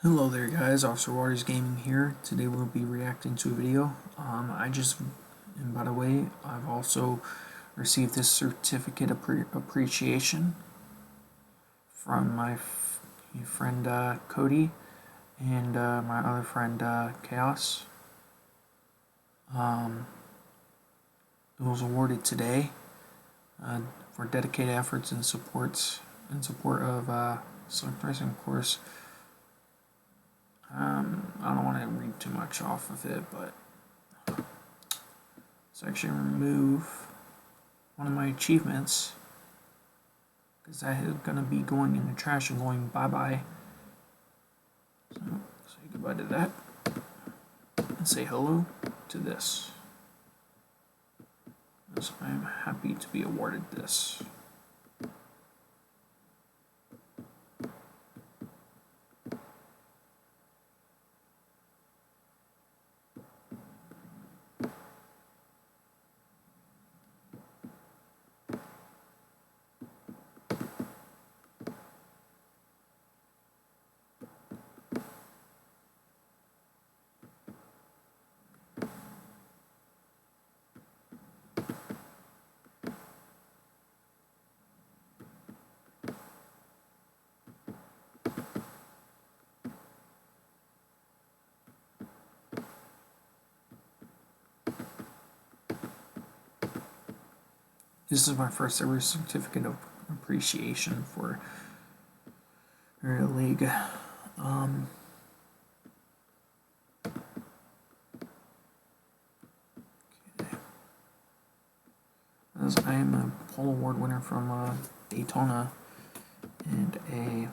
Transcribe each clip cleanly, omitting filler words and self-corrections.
Hello there guys, Officer Waters Gaming here. Today we'll be reacting to a video. And by the way, I've also received this certificate of appreciation from my friend Cody and my other friend Chaos. It was awarded today for dedicated efforts and support of select racing, of course. I don't want to read too much off of it, but let's actually remove one of my achievements because that is going to be going in the trash and going bye-bye. So say goodbye to that and say hello to this. So I am happy to be awarded this. This is my first ever certificate of appreciation for a league. Okay. As I am a pole award winner from Daytona and a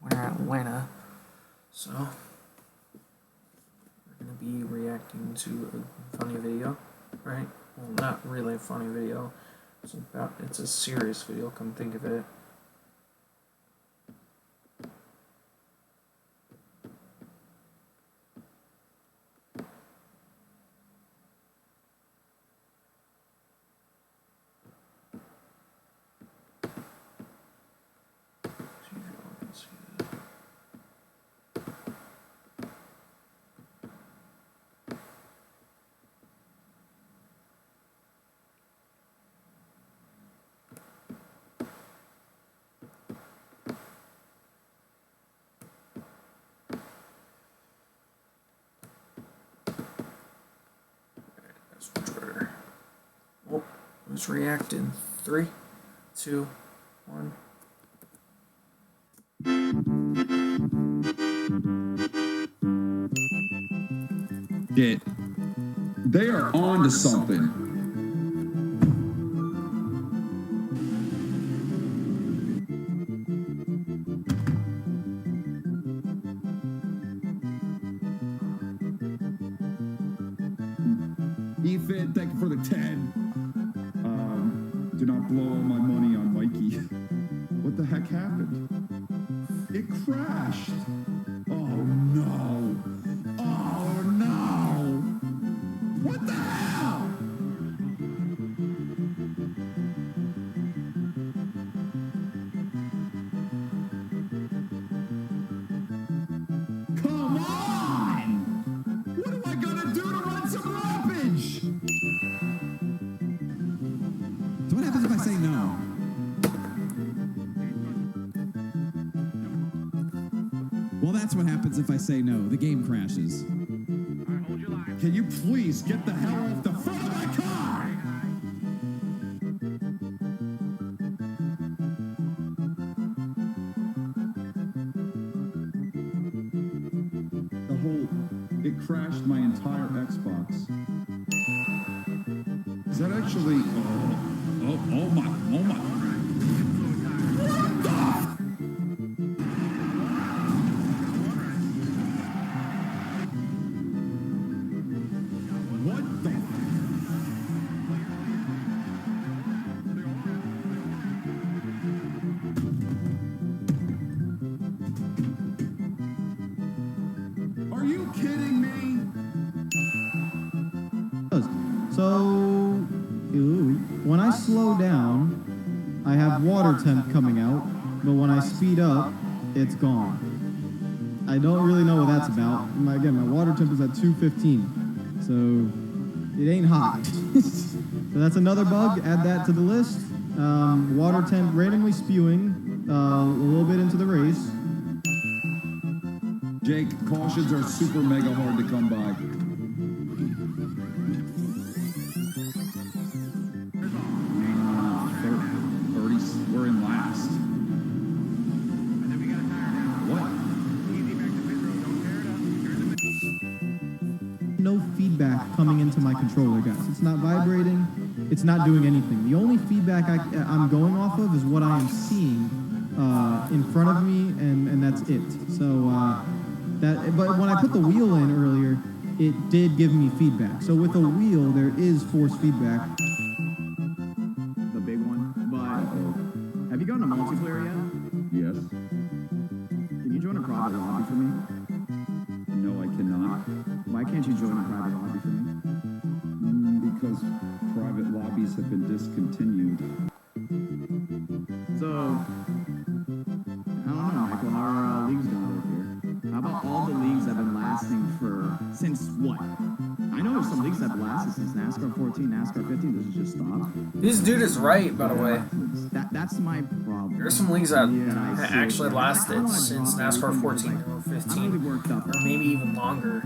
winner at Atlanta, so we're gonna be reacting to a funny video, right? Well, not really a funny video. It's a serious video, come think of it. Oh, let's react in 3, 2, 1. Shit. They are on to something. Ethan, thank you for the 10. Do not blow all my money on Mikey. What the heck happened? It crashed. Oh no. Oh no. What the hell? Come on! What am I gonna do to run some rubbish? So what happens if I say no? Well, that's what happens if I say no. The game crashes. Can you please get the hell off the front of my car? It crashed my entire Xbox. Is that actually, oh my. What the? What the? Are you kidding me? So, when I slow down, I have water temp coming out, but when I speed up, it's gone. I don't really know what that's about. Again, my water temp is at 215, so it ain't hot. So that's another bug. Add that to the list. Water temp randomly spewing a little bit into the race. Jake, cautions are super mega hard to come by. 30, we're in last. What? No feedback coming into my controller, guys. It's not vibrating. It's not doing anything. The only feedback I'm going off of is what I am seeing in front of me, and that's it. So but when I put the wheel in earlier, it did give me feedback. So with a wheel, there is force feedback. The big one. But have you gone to multiplayer yet? Yes. Can you join a private lobby for me? No, I cannot. Why can't you join a private lobby for me? Because private lobbies have been discontinued. So, I don't know, Michael, how are leagues going over here? How about all the leagues that have been lasting since what? I know there's some leagues that have lasted since NASCAR 14, NASCAR 15, this is just stopped. This dude is right, by the way. That's my problem. There's some leagues that Yeah, actually lasted since NASCAR 14 or 15, or maybe even longer.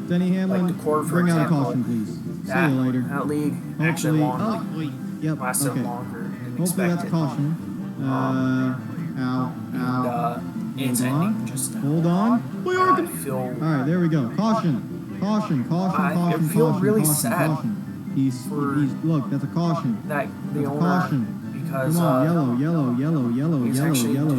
Denny Hamlin, like the Core, for bring out a example, caution, please. See That, you later. that league actually Hopefully, yep, lasted okay. longer than Hopefully that's a expected. caution. Ow. It's Hold ending on. just now. Hold on. We are. I feel Alright, there we go. Caution. Caution. I feel really sad Caution. He's look, that's a caution. that the That's a owner, caution. because Come on, yellow. he's actually- Bring he's out actually the yellow.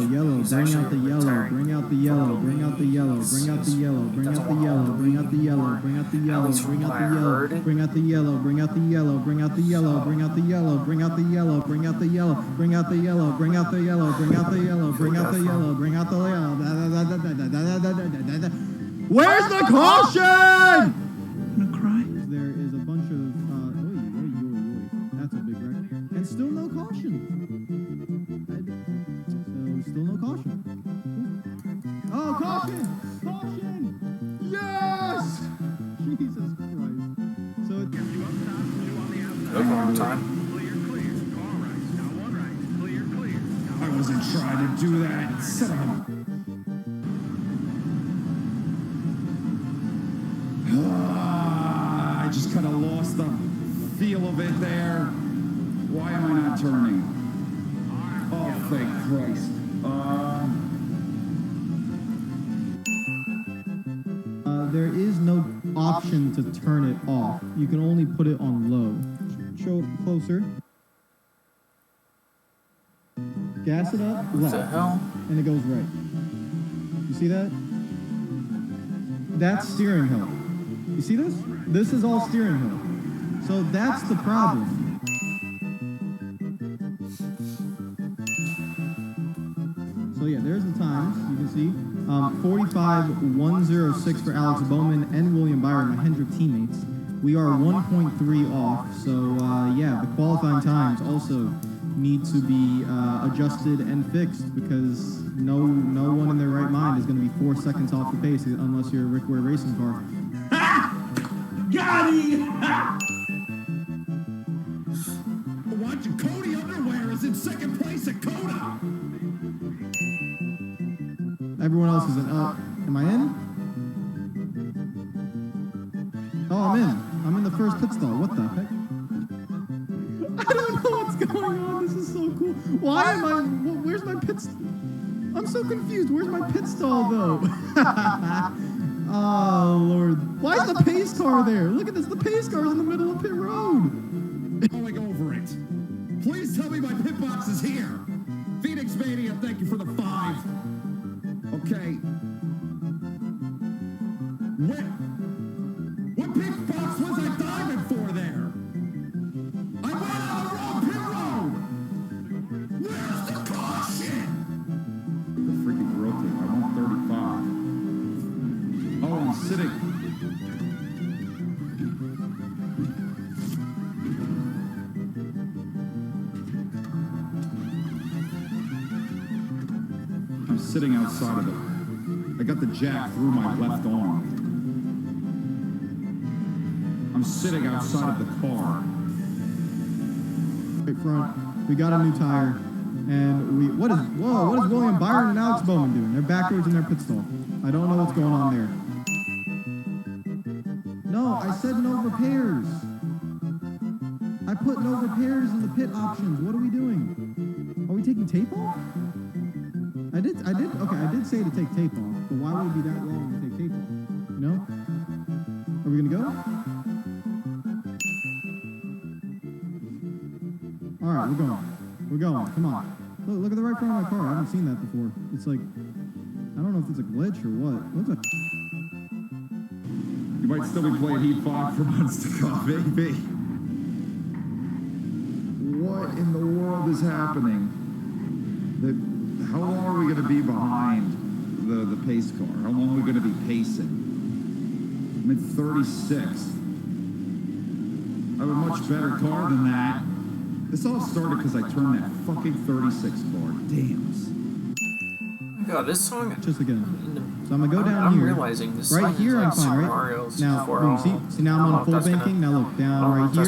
retiring Bring out the yellow. Bring out the yellow. Bring out the yellow. Bring out the yellow. Bring out the yellow. Bring out the yellow. least Bring from out what I the yellow. heard. Bring out the yellow. Bring out the yellow. Bring out the yellow. Bring out the yellow. Bring out the yellow. Bring out the yellow. Bring out the yellow. Bring out the yellow. Bring out the yellow. Bring out the yellow. Bring out the yellow. Where's the caution? There is a bunch of that's a big wreck, and still no caution. So still no caution. Oh, caution! Caution! Yes! Jesus Christ! So it, Good long time. I wasn't trying to do that. Son of a... I just kind of lost the feel of it there. Why am I not turning? Oh, thank Christ. there is no option to turn it off. You can only put it on low. Show it closer. Gas it up, What the left, hell? and it goes right. You see that? That's steering wheel. You see this? This is all steering wheel. So that's the problem. So yeah, there's the times. You can see 45.106 for Alex Bowman and William Byron, my Hendrick teammates. We are 1.3 off. So yeah, the qualifying times also need to be adjusted and fixed because no one in their right mind is going to be 4 seconds off the pace unless you're a Rick Ware racing car. Got it! Watching Cody Underwear is in second place at COTA. Everyone else is in. Am I in? Oh, I'm in. I'm in the first pit stall. What the heck? I don't know what's going on. This is so cool. Why am I? Where's my pit stall? I'm so confused. Where's my pit stall, though? Oh, Lord. Why is the pace car there? Look at this. The pace car is in the middle of pit road. Going over it. Please tell me my pit box is here. Phoenix Mania, thank you for the 5. Okay. What pit box was I diving for there? I went on the wrong pit road. Where's the caution? The freaking rotate. I want 35. Oh, I'm sitting. I'm sitting outside of it. I I got the jack through my left arm. I'm sitting outside of the car. Right front. We got a new tire. And what is William Byron and Alex Bowman doing? They're backwards in their pit stall. I don't know what's going on there. No, I said no repairs. I put no repairs in the pit options. What are we doing? Are we taking tape off? Okay, I did say to take tape off, but why would it be that long to take tape off? You know? Are we gonna go? All right, we're going. We're going. Come on. Look at the right front of my car. I haven't seen that before. It's like, I don't know if it's a glitch or what. Looks like. You might still be playing Heat 5 for months to come, baby. What in the world is happening? How long are we going to be behind the pace car? How long are we going to be pacing? I'm in 36th. I have a much better car than that. This all started because I turned that fucking 36 car. Damn. God, this song. Just again. So I'm gonna go down I'm here. realizing this Right song here, is I'm like fine, right? Mario's Now, for boom, all. see now I'm on full banking. Now look down right here.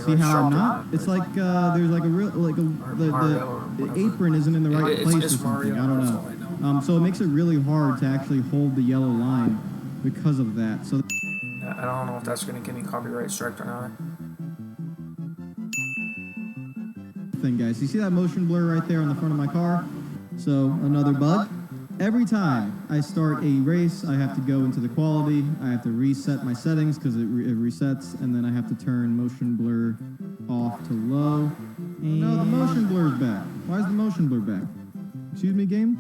See how I'm not? It's like there's like a real the apron isn't in the right place or something. I don't know. So it makes it really hard to actually hold the yellow line because of that. So I don't know if that's gonna give me copyright strike or not. Thing, guys. You see that motion blur right there on the front of my car? So another bug. Every time I start a race, I have to go into the quality. I have to reset my settings because it resets, and then I have to turn motion blur off to low. And no, the motion blur's back. Why is the motion blur back? Excuse me, game?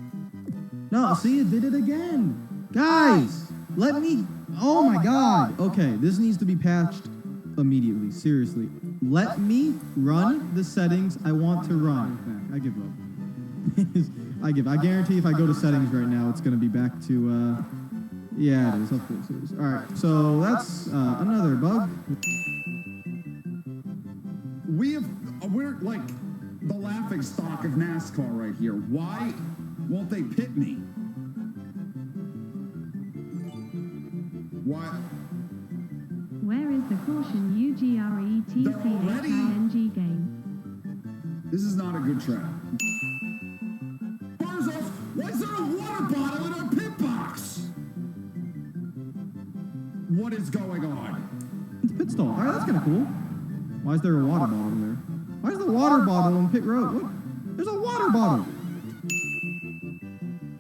No, see, it did it again. Guys, let me. Oh my God. Okay, this needs to be patched immediately. Seriously. Let me run the settings I want to run. I give up. I guarantee if I go to settings right now, it's going to be back to, yeah, it is. Of course it is. All right, so that's another bug. We're like the laughing stock of NASCAR right here. Why won't they pit me? Why? Where is the caution UGRETCHING game? This is not a good trap. Bars off. Why is there a water bottle in our pit box? What is going on? It's pit stall. All right, that's kind of cool. Why is there a water bottle there? Why is the water bottle on pit road? What? There's a water bottle.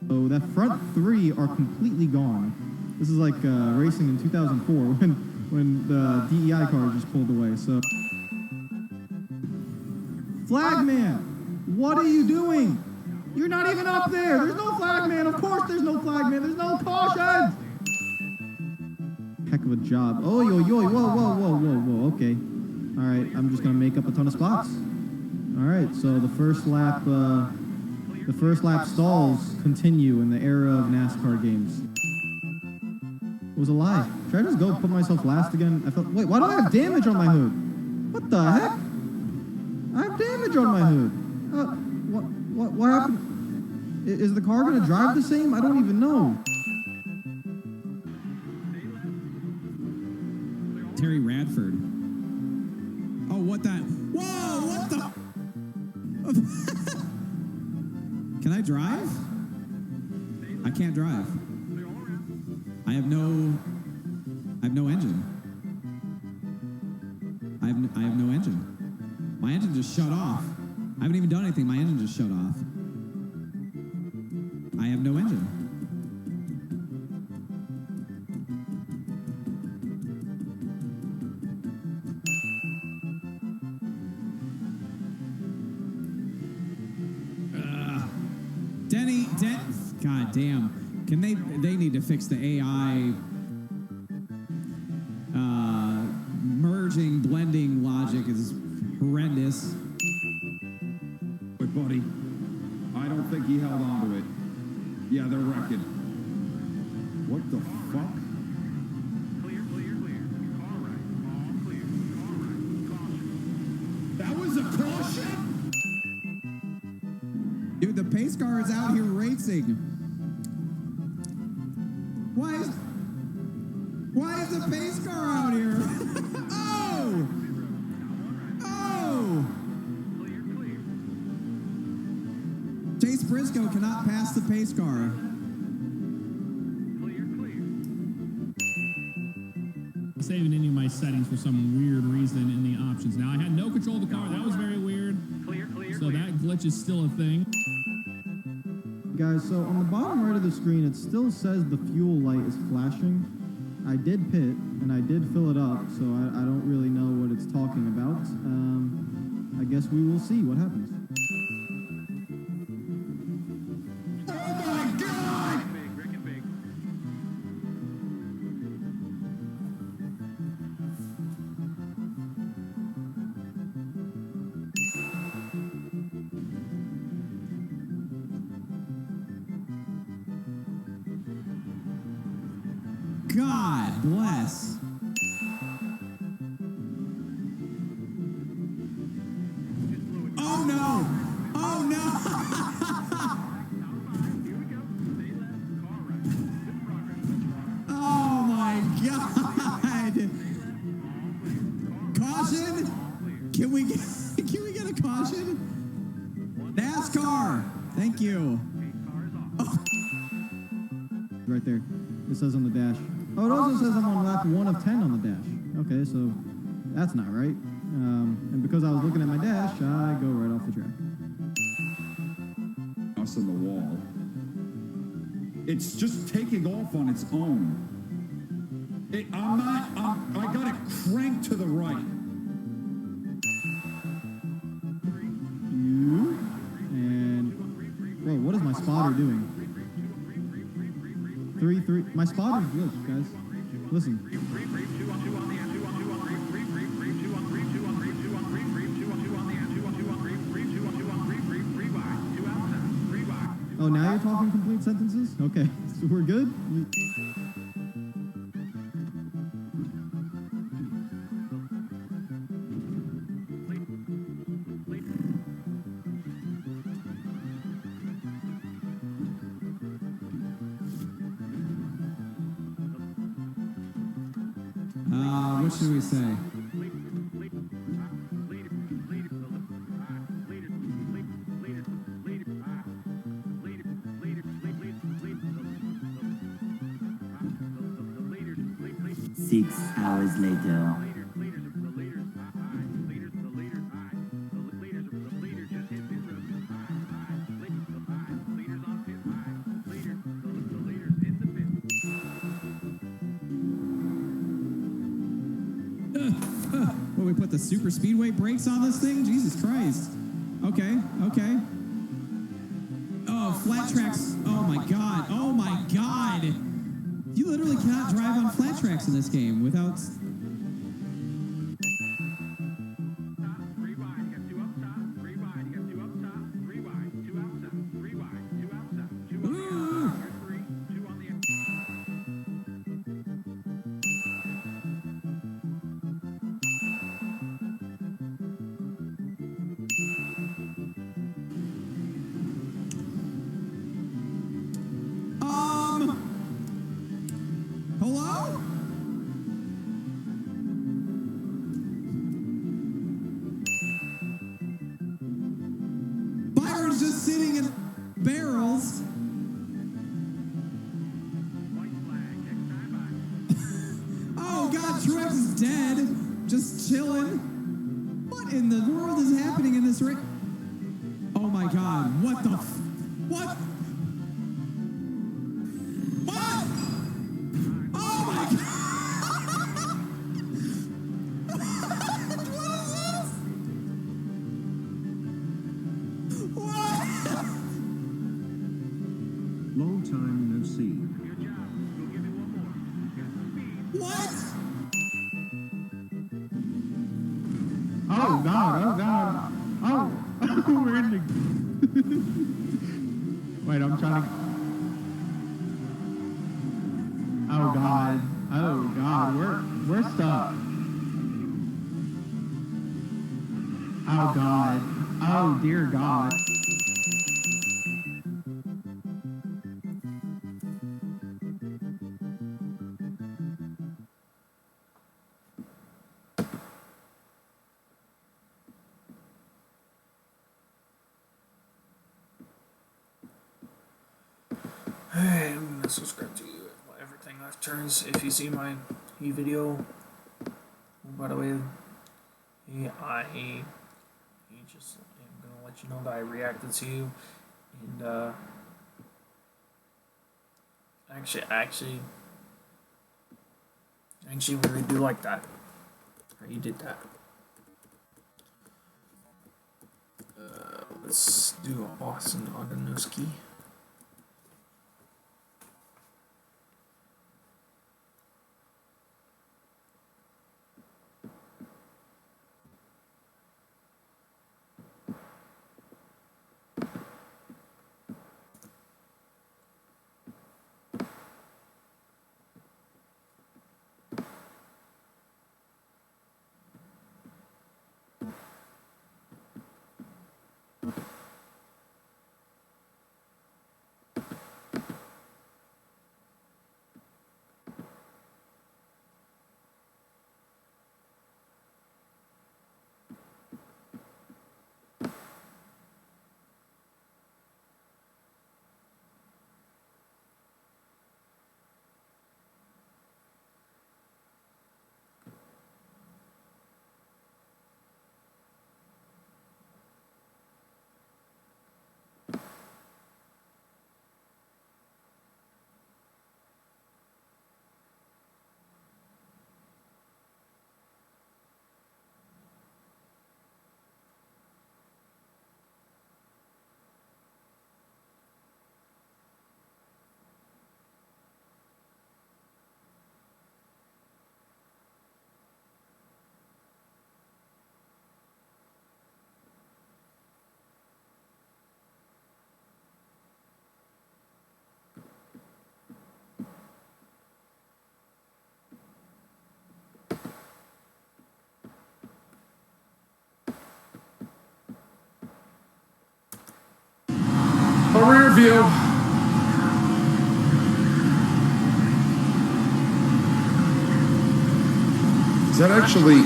So that front three are completely gone. This is like racing in 2004 when the DEI car just pulled away. So, Flagman, what are you doing? You're not even up there. There's no flagman. Of course there's no flagman. There's no caution. Heck of a job. Oh, yo, yo, whoa. Okay. All right, I'm just gonna make up a ton of spots. All right, so the first lap stalls continue in the era of NASCAR games. It was a lie. Should I just go put myself last again? Wait, why do I have damage on my hood? What the heck? I have damage on my hood. What happened? Is the car gonna drive the same? I don't even know. Terry Radford. Oh, what that? Whoa, what the? Can I drive? I can't drive. I have no engine. I have no engine. My engine just shut off. I haven't even done anything. My engine just shut off. I have no engine. God damn. Can they need to fix the AI merging, blending logic is horrendous. But buddy, I don't think he held on to it. Yeah, they're wrecking. What the fuck? Clear. All right. All clear. Caution. That was a caution? Dude, the pace car is out here racing. Why is the pace car out here? Oh! Oh! Chase Briscoe cannot pass the pace car. Saving any of my settings for some weird reason in the options. Now, I had no control of the car. That was very weird. So that glitch is still a thing. Guys, so on the bottom right of the screen, it still says the fuel light is flashing. I did pit, and I did fill it up, so I don't really know what it's talking about. I guess we will see what happens. God bless. Oh no! Oh no! Oh my God! Caution! Can we get a caution? NASCAR! Thank you. Oh. Right there. It says on the dash. Oh, it also says I'm on lap 1 of 10 on the dash. Okay, so that's not right. And because I was looking at my dash, I go right off the track. Us on the wall. It's just taking off on its own. I got it cranked to the right. And, whoa, what is my spotter doing? 3-3. My spotter's glitched, guys. Listen. Oh, now you're talking complete sentences? Okay, so we're good? What should we say? Six hours later. Will we put the super speedway brakes on this thing? Jesus Christ. Okay, okay. Oh, flat tracks. Oh my God. Oh my God. You literally cannot drive on flat tracks in this game without... Hello? Byron's just sitting in barrels. Oh God, Truex is dead. Just chilling. What in the world is happening in this race? Oh my God, what the what? Long time no see. What? Oh God, oh God. Oh, we're in the... Wait, I'm trying to... Oh God, oh God, we're stuck. Oh God, oh dear God. I'm gonna subscribe to you at everything left turns. If you see my video, oh, by the way, I just am gonna let you know that I reacted to you, and actually really do like that. How you did that. Let's do Austin Oganowski. A rear view. Is that actually?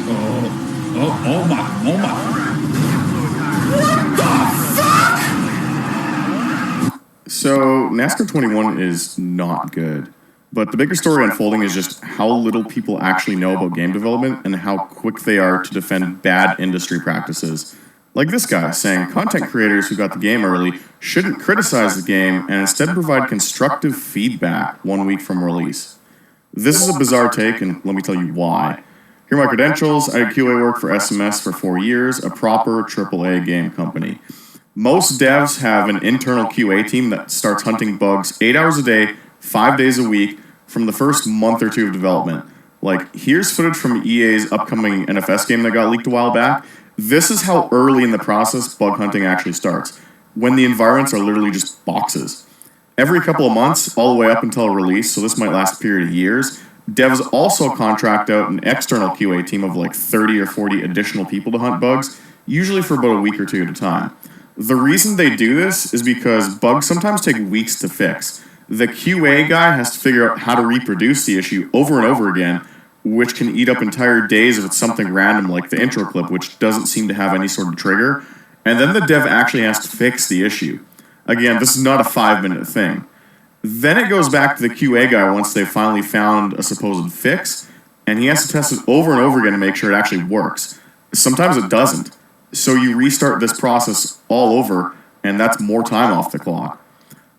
Oh my! What the fuck? So NASCAR 21 is not good, but the bigger story unfolding is just how little people actually know about game development and how quick they are to defend bad industry practices. Like this guy saying content creators who got the game early shouldn't criticize the game and instead provide constructive feedback 1 week from release. This is a bizarre take, and let me tell you why. Here are my credentials. I did QA work for SMS for 4 years, a proper AAA game company. Most devs have an internal QA team that starts hunting bugs 8 hours a day, 5 days a week, from the first month or two of development. Like, here's footage from EA's upcoming NFS game that got leaked a while back. This is how early in the process bug hunting actually starts, when the environments are literally just boxes. Every couple of months, all the way up until release, so this might last a period of years, devs also contract out an external QA team of like 30 or 40 additional people to hunt bugs, usually for about a week or two at a time. The reason they do this is because bugs sometimes take weeks to fix. The QA guy has to figure out how to reproduce the issue over and over again, which can eat up entire days if it's something random like the intro clip, which doesn't seem to have any sort of trigger. And then the dev actually has to fix the issue. Again, this is not a 5-minute thing. Then it goes back to the QA guy once they've finally found a supposed fix, and he has to test it over and over again to make sure it actually works. Sometimes it doesn't. So you restart this process all over, and that's more time off the clock.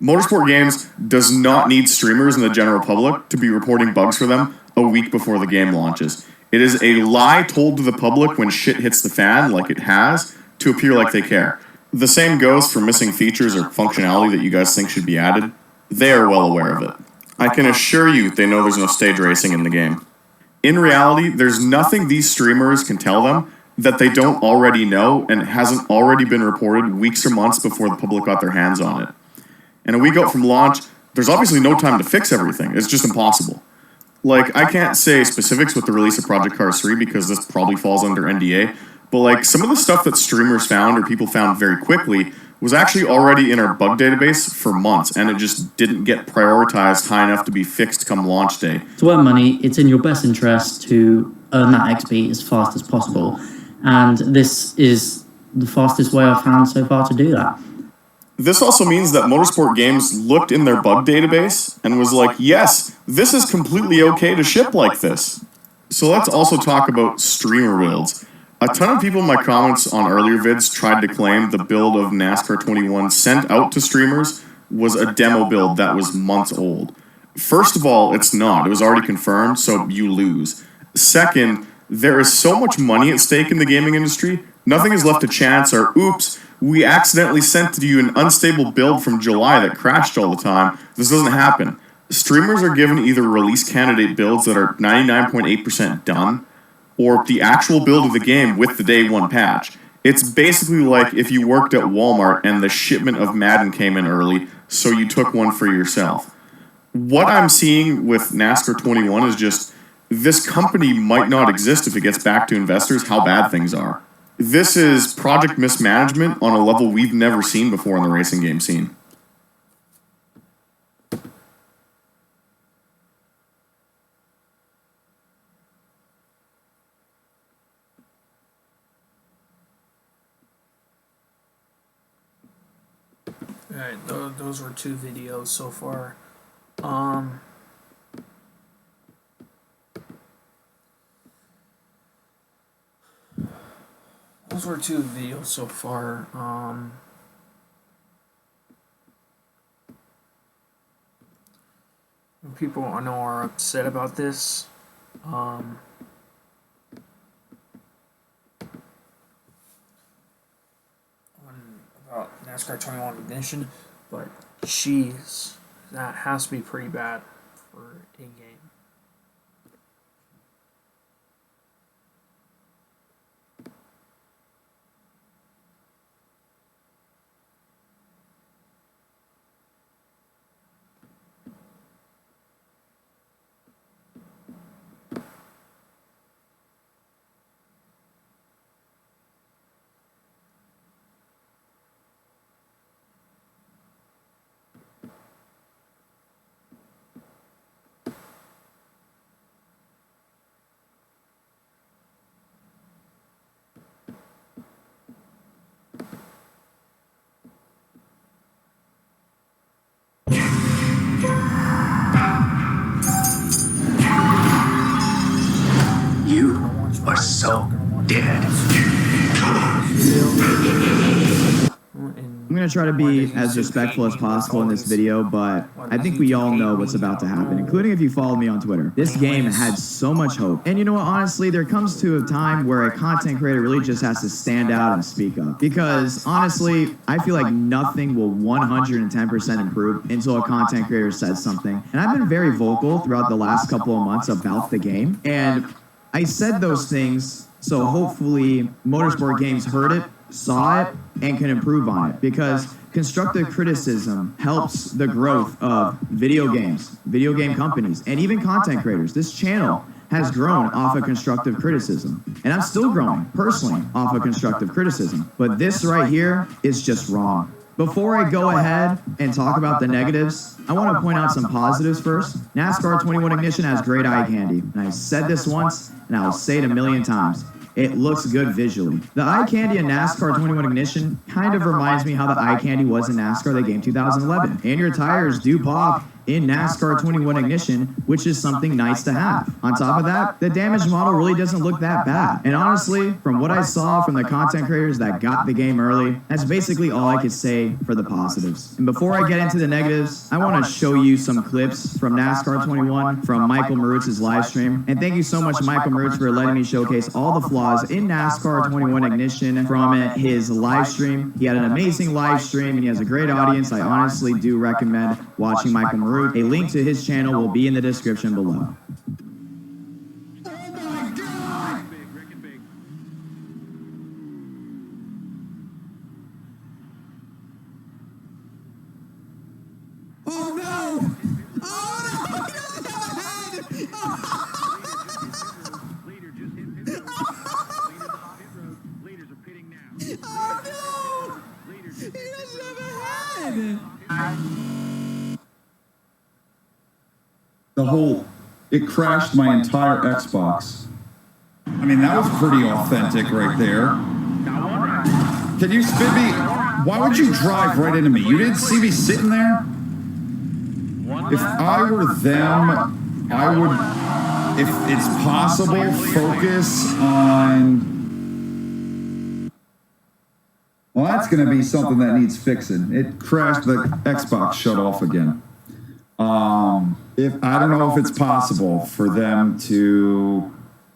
Motorsport Games does not need streamers and the general public to be reporting bugs for them a week before the game launches. It is a lie told to the public when shit hits the fan, like it has, to appear like they care. The same goes for missing features or functionality that you guys think should be added. They are well aware of it. I can assure you they know there's no stage racing in the game. In reality, there's nothing these streamers can tell them that they don't already know and hasn't already been reported weeks or months before the public got their hands on it. And a week out from launch, there's obviously no time to fix everything. It's just impossible. Like, I can't say specifics with the release of Project Cars 3 because this probably falls under NDA, but like some of the stuff that streamers found or people found very quickly was actually already in our bug database for months, and it just didn't get prioritized high enough to be fixed come launch day. To earn money, it's in your best interest to earn that XP as fast as possible, and this is the fastest way I've found so far to do that. This also means that Motorsport Games looked in their bug database and was like, yes, this is completely okay to ship like this. So let's also talk about streamer builds. A ton of people in my comments on earlier vids tried to claim the build of NASCAR 21 sent out to streamers was a demo build that was months old. First of all, it's not. It was already confirmed, so you lose. Second, there is so much money at stake in the gaming industry, nothing is left to chance or, oops, we accidentally sent to you an unstable build from July that crashed all the time. This doesn't happen. Streamers are given either release candidate builds that are 99.8% done, or the actual build of the game with the day one patch. It's basically like if you worked at Walmart and the shipment of Madden came in early, so you took one for yourself. What I'm seeing with NASCAR 21 is just, this company might not exist if it gets back to investors how bad things are. This is project mismanagement on a level we've never seen before in the racing game scene. Alright, those were 2 videos so far. Those were 2 videos so far. People I know are upset about this. About NASCAR 21 Ignition, but jeez, that has to be pretty bad for in-game. Are so dead. I'm going to try to be as respectful as possible in this video, but I think we all know what's about to happen, including if you follow me on Twitter. This game had so much hope. And you know what, honestly, there comes to a time where a content creator really just has to stand out and speak up. Because, honestly, I feel like nothing will 110% improve until a content creator says something. And I've been very vocal throughout the last couple of months about the game. And I said those things, so hopefully Motorsport Games heard it, saw it, and can improve on it. Because constructive criticism helps the growth of video games, video game companies, and even content creators. This channel has grown off of constructive criticism. And I'm still growing, personally, off of constructive criticism. But this right here is just wrong. Before I go ahead and talk about the negatives, I want to point out some positives first. NASCAR 21 Ignition has great eye candy. And I said this once, and I'll say it a million times. It looks good visually. The eye candy in NASCAR 21 Ignition kind of reminds me how the eye candy was in NASCAR the game 2011. And your tires do pop in NASCAR 21 Ignition, which is something nice to have. On top of that, the damage model really doesn't look that bad. And honestly, from what I saw from the content creators that got the game early, that's basically all I could say for the positives. And before I get into the negatives, I want to show you some clips from NASCAR 21 from Michael Marutz's live stream. And thank you so much, Michael Marutz, for letting me showcase all the flaws in NASCAR 21 Ignition from his live stream. He had an amazing live stream and he has a great audience. I honestly do recommend watching Michael Marutz. A link to his channel will be in the description below. Oh no! Oh no! Leader just hit pit road. Leader's off pit road. Leaders are pitting now. Oh no! Leader He just hit doesn't pit have road. a head! The whole, it crashed my entire Xbox. I mean, that was pretty authentic right there. Can you spin me? Why would you drive right into me? You didn't see me sitting there? If I were them, I would, if it's possible, focus on... Well, that's going to be something that needs fixing. It crashed, the Xbox shut off again. If I don't know if it's possible for them to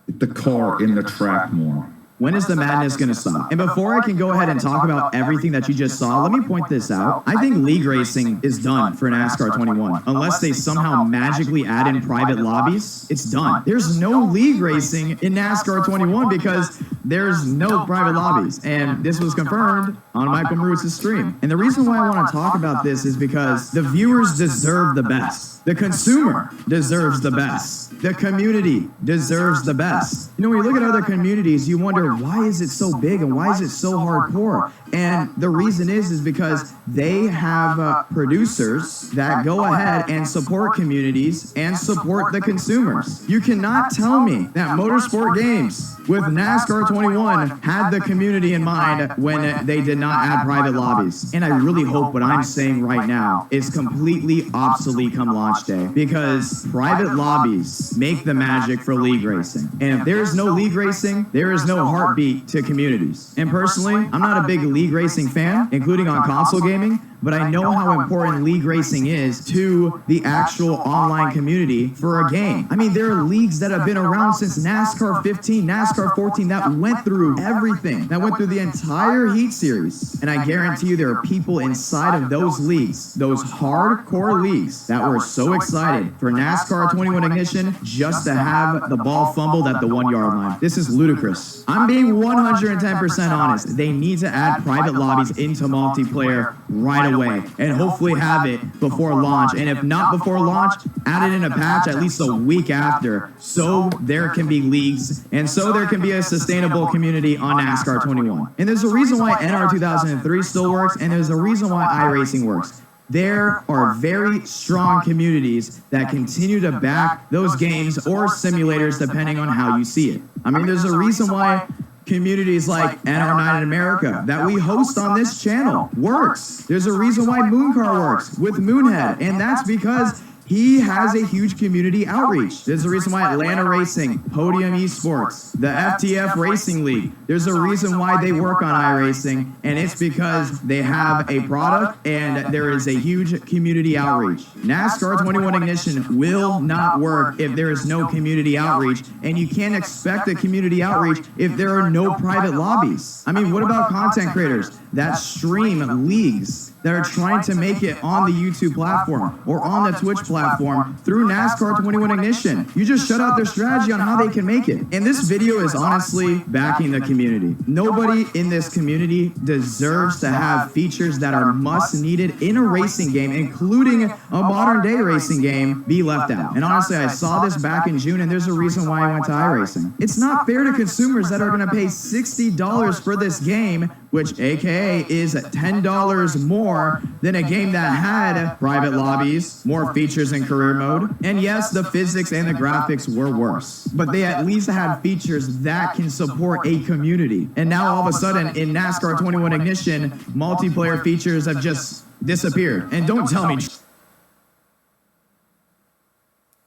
get the car in the track more. When is the madness going to stop? And before I can go ahead and talk about everything that you just saw, let me point this out. I think league racing is done for NASCAR 21. Unless they somehow magically add in private lobbies, it's done. There's no league racing in NASCAR 21 because there's no private lobbies. And this was confirmed on Michael Marutz's stream. And the reason why I want to talk about this is because the viewers deserve the best. The consumer deserves the best. The community deserves the best. You know, when you look at other communities, you wonder, why is it so big and why is it so hardcore? And the reason is because they have producers that go ahead and support communities and support the consumers. You cannot tell me that Motorsport Games with NASCAR 21 had the community in mind when they did not add private lobbies. And I really hope what I'm saying right now is completely obsolete come launch day, because private lobbies make the magic for league racing. And if there is no league racing, there is no heartbeat to communities. And personally, I'm not a big league racing fan, including on console gaming, but I know how important league racing is to the actual online community for a game. I mean, there are leagues that have been around since NASCAR 15, NASCAR 14, that went through everything, that went through the entire Heat series. And I guarantee you there are people inside of those leagues, those hardcore leagues, that were so excited for NASCAR 21 Ignition just to have the ball fumbled at the 1 yard line. This is ludicrous. I'm being 110% honest. They need to add private lobbies into multiplayer right away and hopefully have it before launch. And if not before launch, add it in a patch at least a week after, so there can be leagues and so there can be a sustainable community on NASCAR 21. And there's a reason why NR 2003 still works, and there's a reason why iRacing works. There are very strong communities that continue to back those games or simulators depending on how you see it. I mean, there's a reason why communities like NR Night in America that we host on this channel works. There's a reason why Mooncar works with Moonhead, and that's because he has a huge community outreach. There's a reason why Atlanta Racing, Podium Esports, the FTF Racing League, there's a reason why they work on iRacing, and it's because they have a product and there is a huge community outreach. NASCAR 21 Ignition will not work if there is no community outreach, and you can't expect a community outreach if there are no private lobbies. I mean, what about content creators that stream leagues that are trying to make it on the YouTube platform or on the Twitch platform through NASCAR 21 Ignition? You just shut out their strategy on how they can make it. And this video is honestly backing the community. Nobody in this community deserves to have features that are must needed in a racing game, including a modern day racing game, be left out. And honestly, I saw this back in June, and there's a reason why I went to iRacing. It's not fair to consumers that are going to pay $60 for this game, which AKA is $10 more than a game that had private lobbies, more features in career mode. And yes, the physics and the graphics were worse, but they at least had features that can support a community. And now all of a sudden in NASCAR 21 Ignition, multiplayer features have just disappeared. And don't tell me. This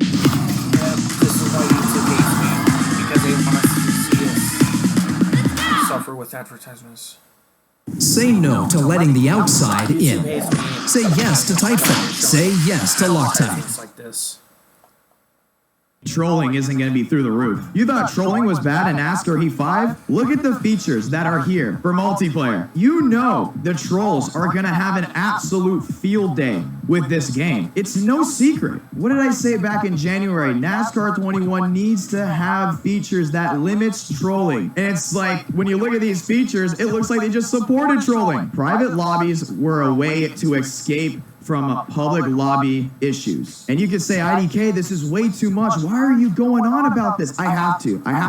is why YouTube hates me, because they want us to see us suffer with advertisements. Say no to letting the outside in. Say yes to Tightfit. Say yes to Loctite. Like this. Trolling isn't going to be through the roof. You thought trolling was bad in NASCAR Heat 5? Look at the features that are here for multiplayer. You know the trolls are going to have an absolute field day with this game. It's no secret. What did I say back in January? NASCAR 21 needs to have features that limits trolling. And it's like, when you look at these features, it looks like they just supported trolling. Private lobbies were a way to escape from public lobby issues. And you could say, IDK, this is way too much. Why are you going on about this? I have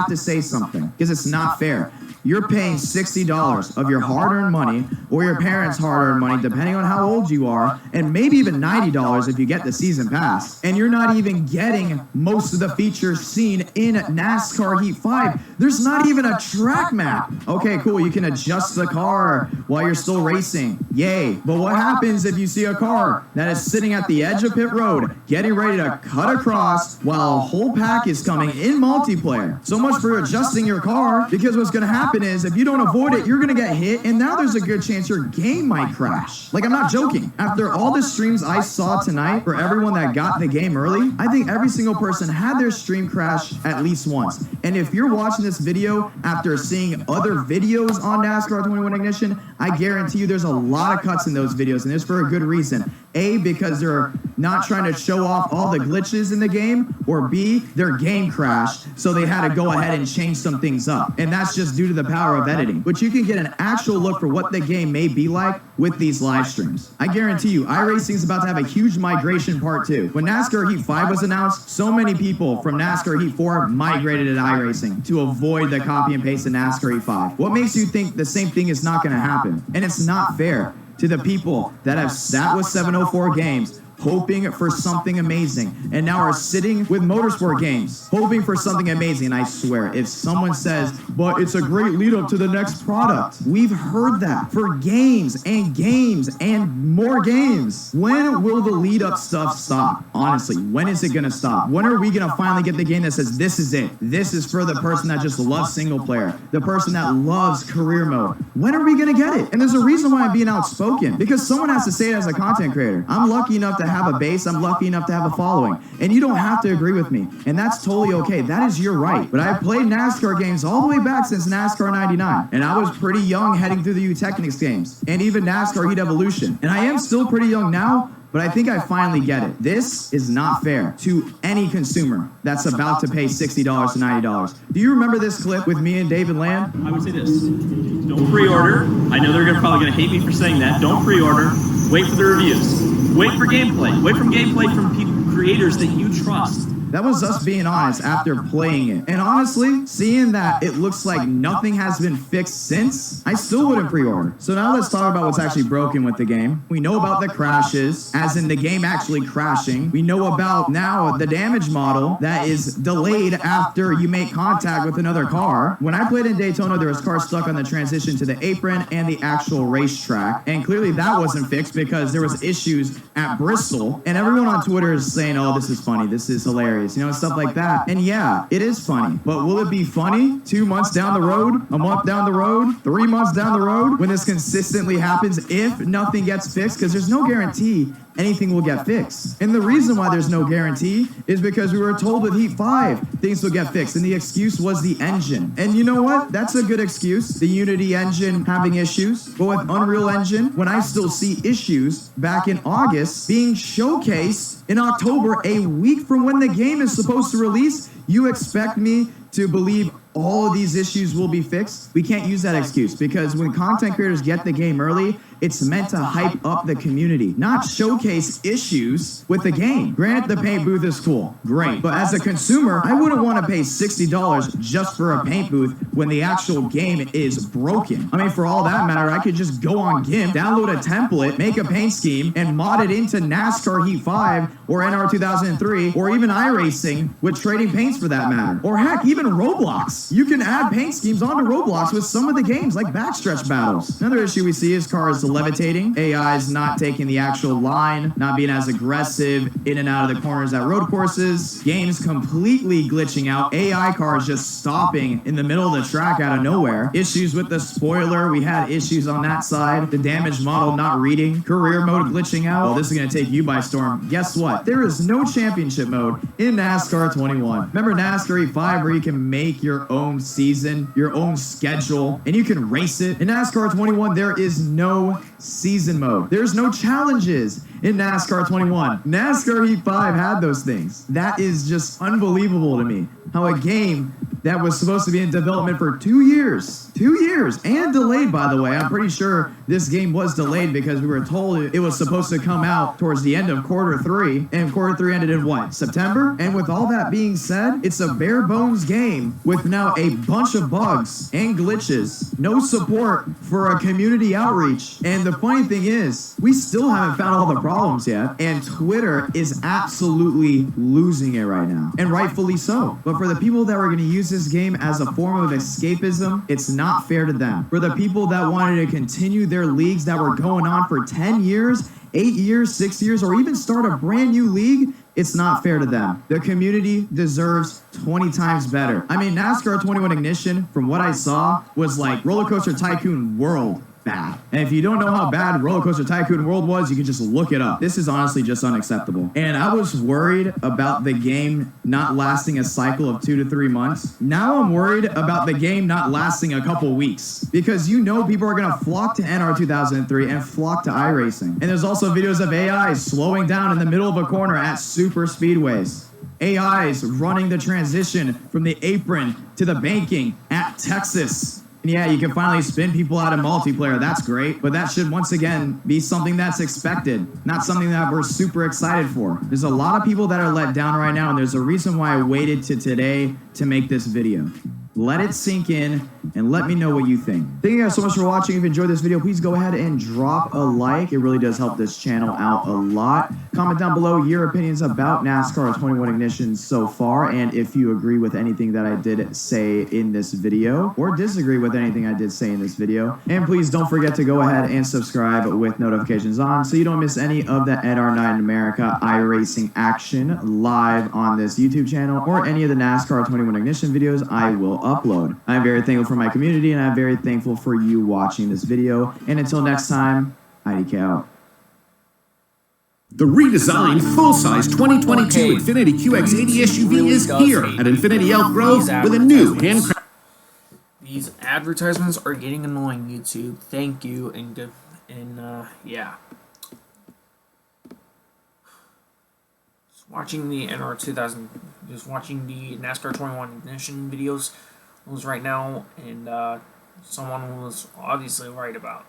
to say something, because it's not fair. you're paying $60 of your hard-earned money or your parents' hard-earned money, depending on how old you are, and maybe even $90 if you get the season pass. And you're not even getting most of the features seen in NASCAR Heat 5. There's not even a track map. Okay, cool, you can adjust the car while you're still racing. Yay. But what happens if you see a car that is sitting at the edge of pit road, getting ready to cut across while a whole pack is coming in multiplayer? So much for adjusting your car, because what's going to happen is if you don't avoid it, you're going to get hit, and now there's a good chance your game might crash. Like, I'm not joking. After all the streams I saw tonight for everyone that got the game early, I think every single person had their stream crash at least once. And if you're watching this video after seeing other videos on NASCAR 21 Ignition, I guarantee you there's a lot of cuts in those videos, and it's for a good reason. A, because they're not trying to show off all the glitches in the game, or B, their game crashed, so they had to go ahead and change some things up. And that's just due to the power of editing. But you can get an actual look for what the game may be like with these live streams. I guarantee you, iRacing is about to have a huge migration part 2. When NASCAR Heat 5 was announced, so many people from NASCAR Heat 4 migrated to iRacing to avoid the copy and paste of NASCAR Heat 5. What makes you think the same thing is not going to happen? And it's not fair to the people that have sat with 704 Games hoping for something amazing, and now are sitting with Motorsport Games hoping for something amazing. And I swear, if someone says, but it's a great lead up to the next product, we've heard that for games and more games. When will the lead up stuff stop? Honestly, when is it gonna stop? When are we gonna finally get the game that says this is it? This is for the person that just loves single player, the person that loves career mode. When are we gonna get it? And there's a reason why I'm being outspoken, because someone has to say it as a content creator. I'm lucky enough to have a base, I'm lucky enough to have a following, and you don't have to agree with me, and that's totally okay. That is your right. But I've played NASCAR games all the way back since NASCAR 99, and I was pretty young heading through the Technics games, and even NASCAR Heat Evolution, and I am still pretty young now, but I think I finally get it. This is not fair to any consumer that's about to pay $60 to $90. Do you remember this clip with me and David Land? I would say this: don't pre-order. I know they're probably going to hate me for saying that. Don't pre-order. Wait for the reviews. Wait for gameplay. Wait for gameplay from people, creators that you trust. That was us being honest after playing it. And honestly, seeing that it looks like nothing has been fixed since, I still wouldn't pre-order. So now let's talk about what's actually broken with the game. We know about the crashes, as in the game actually crashing. We know about now the damage model that is delayed after you make contact with another car. When I played in Daytona, there was cars stuck on the transition to the apron and the actual racetrack. And clearly that wasn't fixed because there was issues at Bristol. And everyone on Twitter is saying, oh, this is funny, this is hilarious, you know, stuff like that. And yeah, it is funny. But will it be funny 2 months down the road, a month down the road, 3 months down the road, when this consistently happens if nothing gets fixed? Because there's no guarantee anything will get fixed. And the reason why there's no guarantee is because we were told with Heat 5 things will get fixed, and the excuse was the engine. And you know what? That's a good excuse. The Unity engine having issues. But with Unreal Engine, when I still see issues back in August being showcased in October, a week from when the game is supposed to release, you expect me to believe all of these issues will be fixed? We can't use that excuse, because when content creators get the game early, it's meant to hype up the community, not showcase issues with the game. Grant, the paint booth is cool, great. But as a consumer, I wouldn't want to pay $60 just for a paint booth when the actual game is broken. I mean, for all that matter, I could just go on GIMP, download a template, make a paint scheme, and mod it into NASCAR Heat 5 or NR 2003 or even iRacing with trading paints for that matter. Or heck, even Roblox. You can add paint schemes onto Roblox with some of the games like backstretch battles. Another issue we see is cars levitating. AI is not taking the actual line, not being as aggressive in and out of the corners at road courses. Games completely glitching out. AI cars just stopping in the middle of the track out of nowhere. Issues with the spoiler. We had issues on that side. The damage model not reading. Career mode glitching out. Well, this is going to take you by storm. Guess what? There is no championship mode in NASCAR 21. Remember NASCAR Heat 5 where you can make your own season, your own schedule, and you can race it? In NASCAR 21, there is no season mode. There's no challenges in NASCAR 21. NASCAR Heat 5 had those things. That is just unbelievable to me. How a game that was supposed to be in development for 2 years. 2 years. And delayed, by the way. I'm pretty sure this game was delayed because we were told it was supposed to come out towards the end of Q3. And Q3 ended in what? September? And with all that being said, it's a bare bones game with now a bunch of bugs and glitches. No support for a community outreach. And the funny thing is, we still haven't found all the problems yet. And Twitter is absolutely losing it right now. And rightfully so. But for the people that were going to use this game as a form of escapism, it's not fair to them. For the people that wanted to continue their leagues that were going on for 10 years, 8 years, 6 years, or even start a brand new league, it's not fair to them. The community deserves 20 times better. I mean, NASCAR 21 Ignition, from what I saw, was like Roller Coaster Tycoon World bad. And if you don't know how bad Roller Coaster Tycoon World was, you can just look it up. This is honestly just unacceptable. And I was worried about the game not lasting a cycle of 2 to 3 months. Now I'm worried about the game not lasting a couple weeks. Because you know people are going to flock to NR 2003 and flock to iRacing. And there's also videos of AIs slowing down in the middle of a corner at super speedways. AIs running the transition from the apron to the banking at Texas. And yeah, you can finally spin people out in multiplayer. That's great. But that should once again be something that's expected, not something that we're super excited for. There's a lot of people that are let down right now, and there's a reason why I waited to today to make this video. Let it sink in and let me know what you think. Thank you guys so much for watching. If you enjoyed this video, please go ahead and drop a like. It really does help this channel out a lot. Comment down below your opinions about NASCAR 21 Ignition so far, and if you agree with anything that I did say in this video, or disagree with anything I did say in this video. And please don't forget to go ahead and subscribe with notifications on so you don't miss any of the NR9 America iRacing action live on this YouTube channel, or any of the NASCAR 21 Ignition videos I will upload. I'm very thankful for my community, and I'm very thankful for you watching this video. And until next time, IDK out. The redesigned full-size 2022 Infiniti QX80 SUV is here at Infiniti Elk Grove with a new handcrafted. These advertisements are getting annoying, YouTube. Thank you, yeah. Just watching the NR 2000, just watching the NASCAR 21 Ignition videos was right now, and someone was obviously right about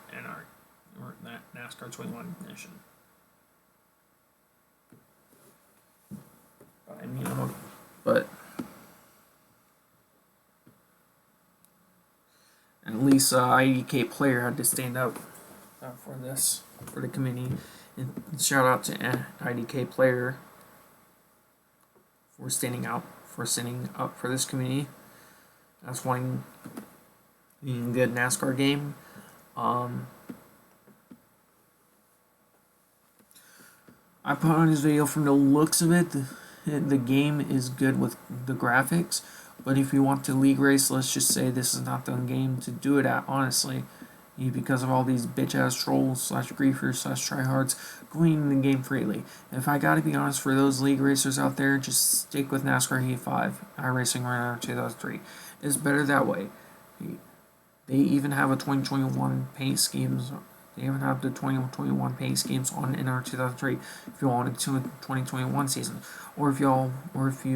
NASCAR 21 Ignition. I mean, but at least IDK Player had to stand up for this, for the committee. And shout out to IDK Player for standing up for this community. That's one good NASCAR game. I put on this video from the looks of it. The game is good with the graphics, but if you want to league race, let's just say this is not the game to do it at, honestly, because of all these bitch-ass trolls / griefers / tryhards going in the game freely. If I gotta be honest, for those league racers out there, just stick with NASCAR Heat 5, iRacing right now 2003. It's better that way. They even have a 2021 paint schemes. They even have the 2021 paint schemes on NR 2003 if you wanted to a 2021 season, or if you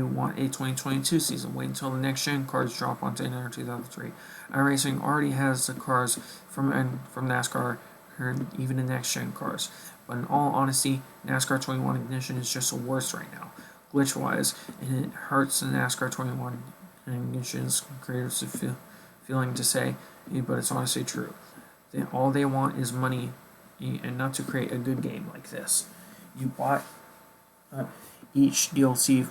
want a 2022 season. Wait until the next gen cars drop onto NR 2003. iRacing already has the cars from NASCAR, or even the next gen cars. But in all honesty, NASCAR 21 Ignition is just worse right now, glitch wise, and it hurts the NASCAR 21 Ignition's creators feeling to say, but it's honestly true. All they want is money, and not to create a good game like this. You bought each DLC,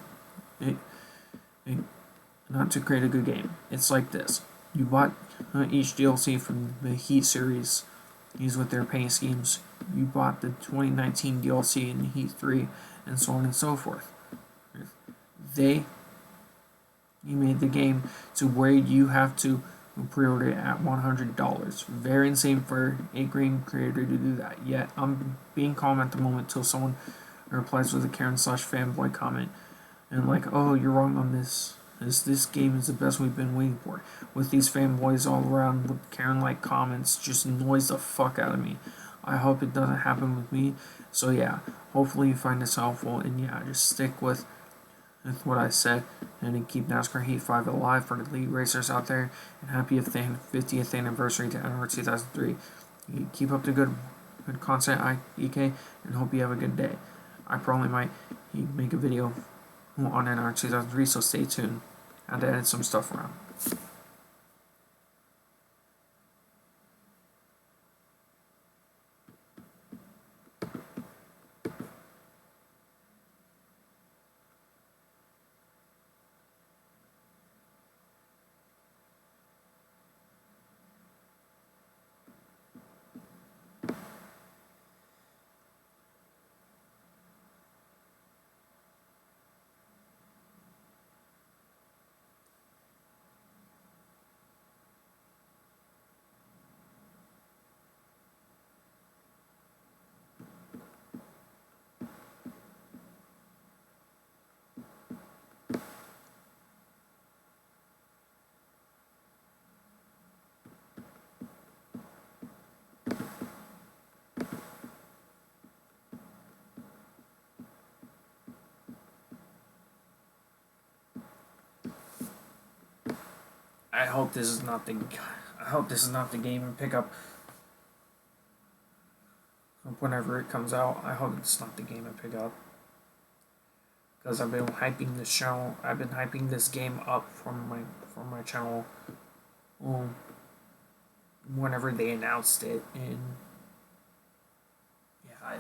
not to create a good game. It's like this. You bought each DLC from the Heat series, these with their paint schemes. You bought the 2019 DLC in the Heat 3, and so on and so forth. You made the game to where you have to pre-order it at $100. Very insane for a green creator to do that. Yet I'm being calm at the moment till someone replies with a Karen / fanboy comment and like, oh, you're wrong on this. This game is the best we've been waiting for. With these fanboys all around with Karen-like comments just annoys the fuck out of me. I hope it doesn't happen with me. So yeah, hopefully you find this helpful, and yeah, just stick with with what I said, and to keep NASCAR Heat 5 alive for the league racers out there, and happy 50th anniversary to NR 2003. You keep up the good content, IDK, and hope you have a good day. I probably might make a video on NR 2003, so stay tuned. I had to edit some stuff around. I hope this is not the game and pickup whenever it comes out. I hope it's not the game and pickup, because I've been hyping this channel. I've been hyping this game up from my channel. Whenever they announced it, and yeah,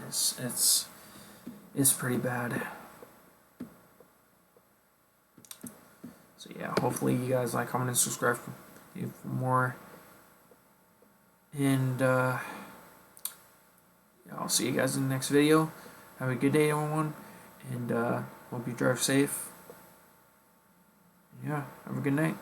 it's pretty bad. So yeah, hopefully you guys like, comment, and subscribe for more. And yeah, I'll see you guys in the next video. Have a good day, everyone, and hope you drive safe. Yeah, have a good night.